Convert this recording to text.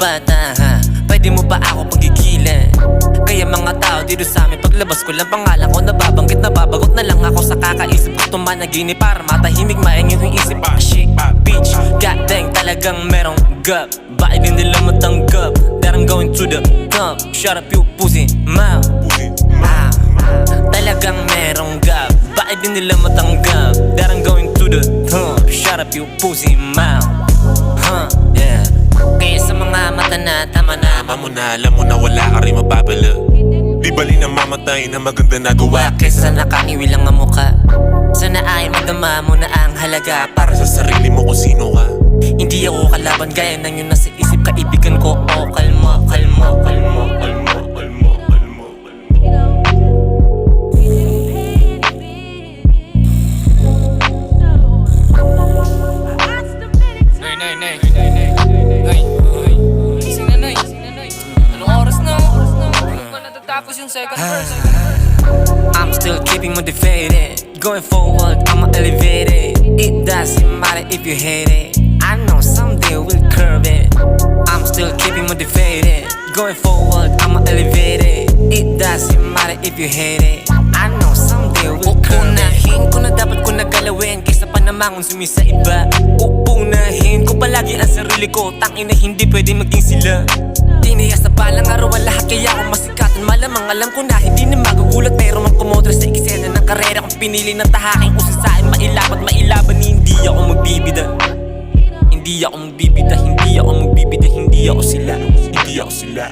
bata ha, pwede mo ba ako pagigilan? Kaya mga tao dito sa amin, paglabas ko lang pangalan ko, nababanggit, nababagot na lang ako sa kakaisip ko tumanaginip para matahimik, maingit yung isip. Shit, bitch, goddamn, talagang merong gap. Bakit din nila matanggap that I'm going to the top? Shut up you pussy mouth. Talagang merong gap. Bakit din nila matanggap that I'm going to the top? Shut up you pussy mouth. Yeah. Kaya sa mga mata na tama na, Tama mo na, alam mo na wala ka rin mababala. Di bali na mamatay na maganda na gawa. kesa nakangiwi lang ang muka. Sana ay madama mo na ang halaga para Sa sarili mo kung sino ka. hindi ako kalaban gaya ng yun nasa isip kaibigan ko. Oh, kalma, kalma, kalma, kalma, kalma, kalma, kalma. Nay. Gising na, Nay. Anong oras na? Hindi pa natatapos yung second verse. I'm still keeping motivated. Going forward, I'ma elevate it. It doesn't matter if you hate it. I know someday we'll curve it. I'm still keeping motivated. Going forward, I'ma elevate it. It doesn't matter if you hate it. I know someday we'll curve it. Uunahin ko na dapat ko nagalawin kaysa pa namangon sumi sa iba. Uunahin ko palagi ang sarili ko. Tangina hindi pwede maging sila. Tiniyas sa balang araw ang lahat kaya ako masikatan. Malamang alam ko na hindi na magugulat. Mayroon mang kumotra sa eksena ng karera kung pinili ng tahaking usasain. Mailaban hindi ako magbibida. Hindi ako magbibida, hindi ako magbibida, hindi ako sila. Hindi ako sila.